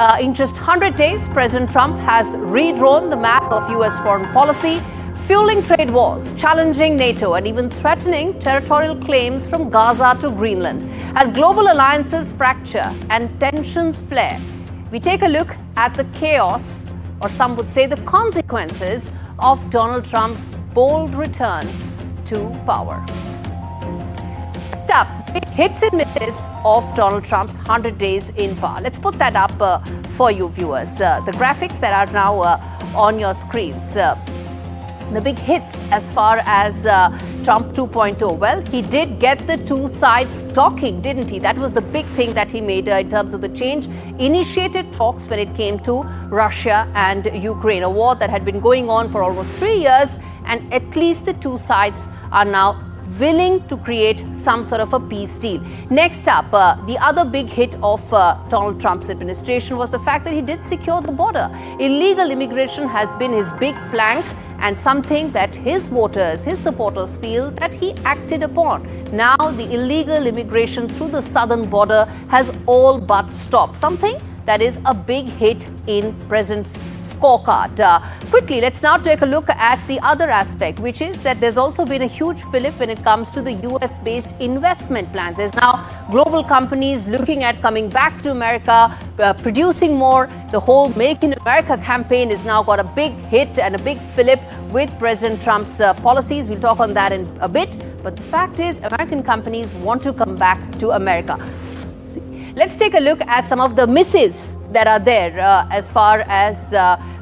In just 100 days, President Trump has redrawn the map of U.S. foreign policy, fueling trade wars, challenging NATO, and even threatening territorial claims from Gaza to Greenland. As global alliances fracture and tensions flare, we take a look at the chaos, or some would say the consequences, of Donald Trump's bold return to power. Up, big hits and misses of Donald Trump's 100 days in power. Let's put that up for you viewers. The graphics that are now on your screens. The big hits as far as Trump 2.0. Well, he did get the two sides talking, didn't he? That was the big thing that he made in terms of the change. Initiated talks when it came to Russia and Ukraine, a war that had been going on for almost 3 years, and at least the two sides are now willing to create some sort of a peace deal. Next up, the other big hit of Donald Trump's administration was the fact that he did secure the border. Illegal immigration has been his big plank, and something that his voters, his supporters feel that he acted upon. Now the illegal immigration through the southern border has all but stopped. Something that is a big hit in President's scorecard. Quickly, let's now take a look at the other aspect, which is that there's also been a huge fillip when it comes to the US-based investment plans. There's now global companies looking at coming back to America, producing more. The whole Make in America campaign has now got a big hit and a big fillip with President Trump's policies. We'll talk on that in a bit. But the fact is, American companies want to come back to America. Let's take a look at some of the misses that are there as far as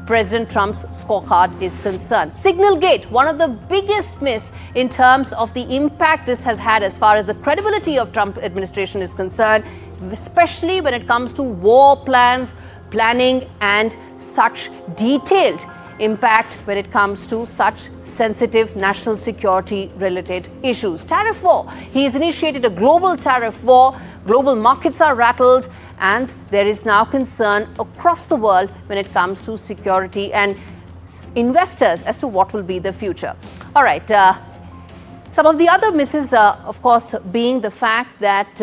President Trump's scorecard is concerned. Signalgate, one of the biggest miss in terms of the impact this has had as far as the credibility of Trump administration is concerned, especially when it comes to war plans, planning, and such detailed impact when it comes to such sensitive national security related issues. Tariff war. He has initiated a global tariff war. Global markets are rattled, and there is now concern across the world when it comes to security and investors as to what will be the future. All right. Some of the other misses, of course, being the fact that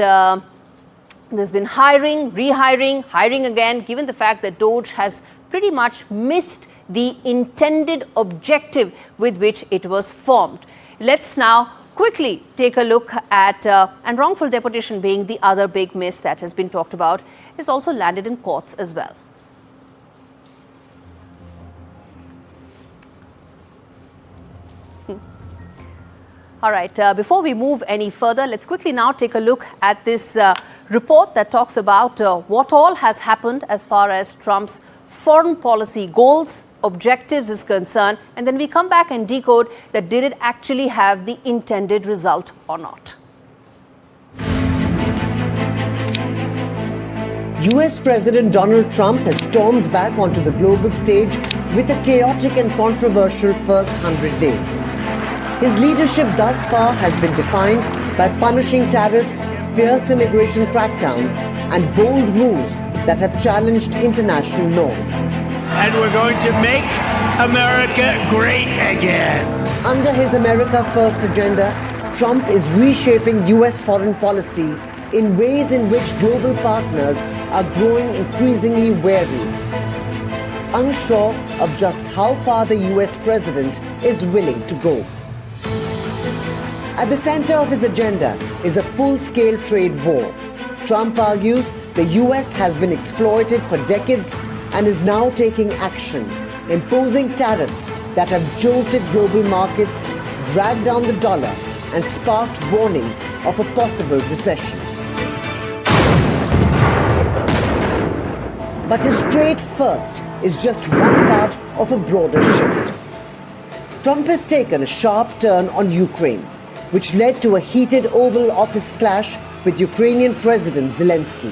there's been hiring, rehiring, hiring again, given the fact that DOGE has pretty much missed the intended objective with which it was formed. Let's now quickly take a look at, and wrongful deportation being the other big miss that has been talked about, is also landed in courts as well. All right, before we move any further, let's quickly now take a look at this report that talks about what all has happened as far as Trump's foreign policy goals, objectives is concerned, and then we come back and decode that did it actually have the intended result or not. US President Donald Trump has stormed back onto the global stage with a chaotic and controversial first 100 days. His leadership thus far has been defined by punishing tariffs, fierce immigration crackdowns, and bold moves that have challenged international norms. And we're going to make America great again. Under his America First agenda, Trump is reshaping US foreign policy in ways in which global partners are growing increasingly wary, unsure of just how far the US president is willing to go. At the center of his agenda is a full-scale trade war. Trump argues the US has been exploited for decades and is now taking action, imposing tariffs that have jolted global markets, dragged down the dollar, and sparked warnings of a possible recession. But his trade first is just one part of a broader shift. Trump has taken a sharp turn on Ukraine, which led to a heated Oval Office clash with Ukrainian President Zelensky.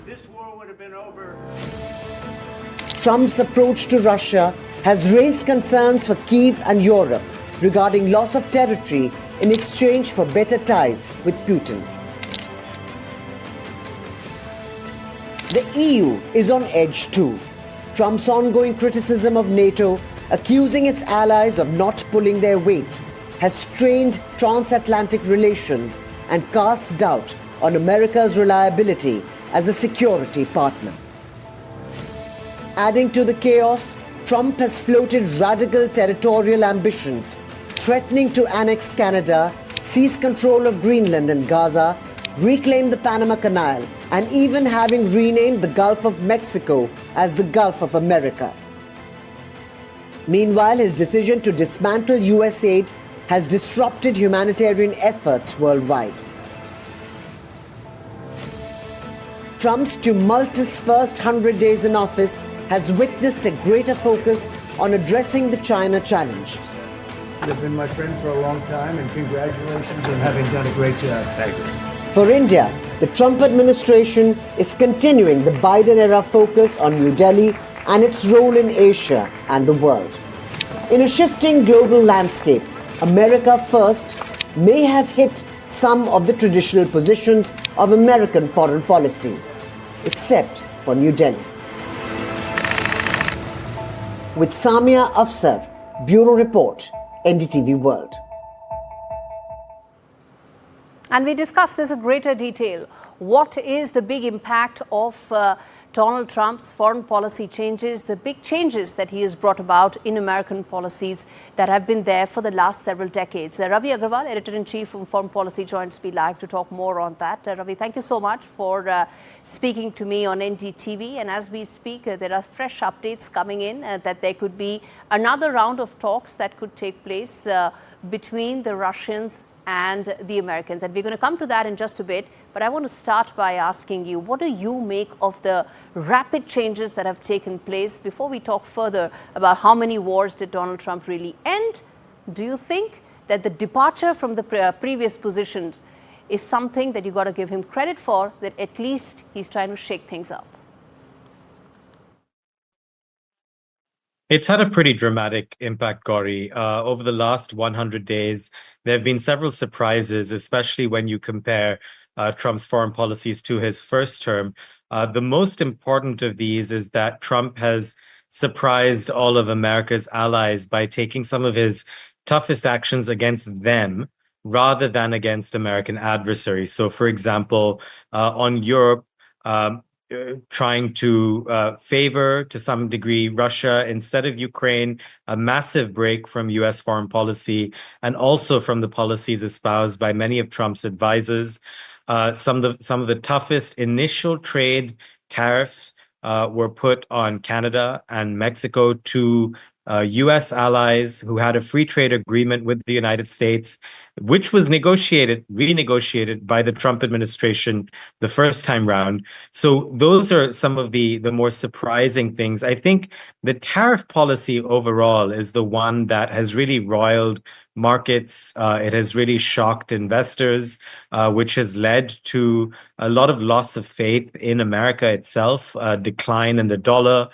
This war would have been over. Trump's approach to Russia has raised concerns for Kyiv and Europe regarding loss of territory in exchange for better ties with Putin. The EU is on edge too. Trump's ongoing criticism of NATO, accusing its allies of not pulling their weight, has strained transatlantic relations and cast doubt on America's reliability as a security partner. Adding to the chaos, Trump has floated radical territorial ambitions, threatening to annex Canada, seize control of Greenland and Gaza, reclaim the Panama Canal, and even having renamed the Gulf of Mexico as the Gulf of America. Meanwhile, his decision to dismantle US aid has disrupted humanitarian efforts worldwide. Trump's tumultuous first 100 days in office has witnessed a greater focus on addressing the China challenge. You've been my friend for a long time, and congratulations on having done a great job. Thank you. For India, the Trump administration is continuing the Biden-era focus on New Delhi and its role in Asia and the world. In a shifting global landscape, America First may have hit some of the traditional positions of American foreign policy, except for New Delhi. With Samia Afsar, Bureau Report, NDTV World. And we discussed this in greater detail. What is the big impact of Donald Trump's foreign policy changes, the big changes that he has brought about in American policies that have been there for the last several decades? Ravi Agrawal, Editor-in-Chief of Foreign Policy, joins me live to talk more on that. Ravi, thank you so much for speaking to me on NDTV. And as we speak, there are fresh updates coming in that there could be another round of talks that could take place between the Russians and the Americans. And we're going to come to that in just a bit. But I want to start by asking you, what do you make of the rapid changes that have taken place before we talk further about how many wars did Donald Trump really end? Do you think that the departure from the previous positions is something that you got to give him credit for, that at least he's trying to shake things up? It's had a pretty dramatic impact, Gauri. Over the last 100 days, there have been several surprises, especially when you compare Trump's foreign policies to his first term. The most important of these is that Trump has surprised all of America's allies by taking some of his toughest actions against them rather than against American adversaries. So, for example, on Europe, trying to favor, to some degree, Russia instead of Ukraine, a massive break from U.S. foreign policy, and also from the policies espoused by many of Trump's advisors. Some of the toughest initial trade tariffs were put on Canada and Mexico, two U.S. allies who had a free trade agreement with the United States, which was renegotiated by the Trump administration the first time round. So those are some of the more surprising things. I think the tariff policy overall is the one that has really roiled markets. It has really shocked investors, which has led to a lot of loss of faith in America itself, a decline in the dollar.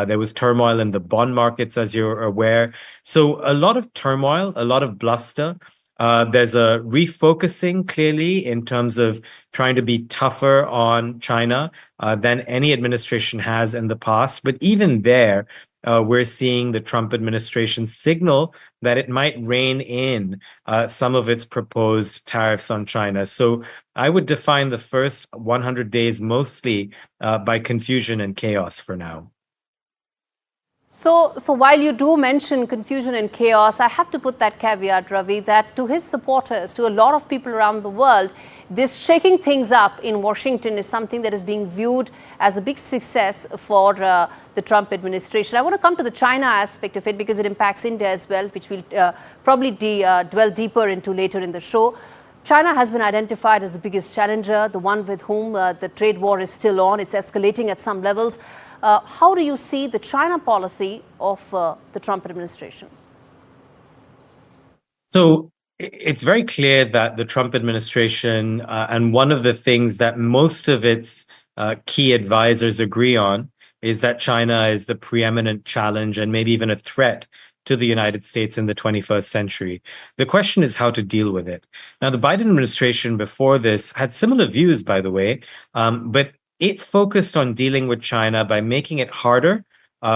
There was turmoil in the bond markets, as you're aware. So a lot of turmoil, a lot of bluster. There's a refocusing, clearly, in terms of trying to be tougher on China than any administration has in the past. But even there, we're seeing the Trump administration signal that it might rein in some of its proposed tariffs on China. So I would define the first 100 days mostly by confusion and chaos for now. So while you do mention confusion and chaos, I have to put that caveat, Ravi, that to his supporters, to a lot of people around the world, this shaking things up in Washington is something that is being viewed as a big success for the Trump administration. I want to come to the China aspect of it because it impacts India as well, which we'll probably dwell deeper into later in the show. China has been identified as the biggest challenger, the one with whom the trade war is still on. It's escalating at some levels. How do you see the China policy of the Trump administration? So it's very clear that the Trump administration, and one of the things that most of its key advisors agree on, is that China is the preeminent challenge and maybe even a threat to the United States in the 21st century. The question is how to deal with it. Now, the Biden administration before this had similar views, by the way, but it focused on dealing with China by making it harder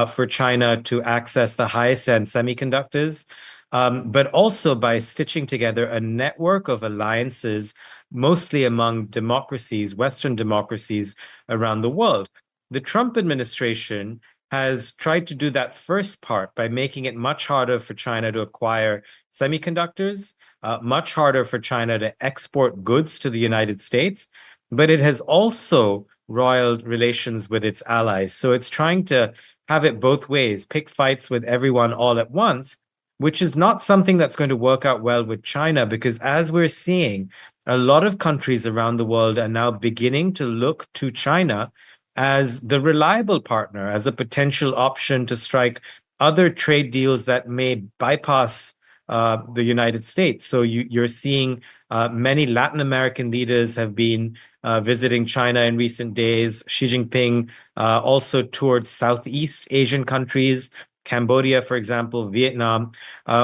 for China to access the highest end semiconductors, but also by stitching together a network of alliances, mostly among democracies, Western democracies around the world. The Trump administration has tried to do that first part by making it much harder for China to acquire semiconductors, much harder for China to export goods to the United States, but it has also roiled relations with its allies. So it's trying to have it both ways, pick fights with everyone all at once, which is not something that's going to work out well with China, because as we're seeing, a lot of countries around the world are now beginning to look to China as the reliable partner, as a potential option to strike other trade deals that may bypass the United States. So you're seeing many Latin American leaders have been visiting China in recent days. Xi Jinping also toured Southeast Asian countries, Cambodia, for example, Vietnam,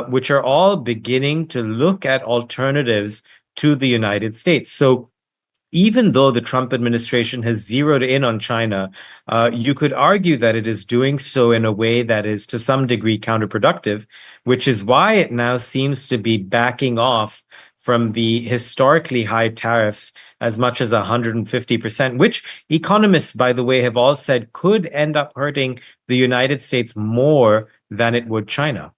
which are all beginning to look at alternatives to the United States. So even though the Trump administration has zeroed in on China, you could argue that it is doing so in a way that is to some degree counterproductive, which is why it now seems to be backing off from the historically high tariffs as much as 150%, which economists, by the way, have all said could end up hurting the United States more than it would China.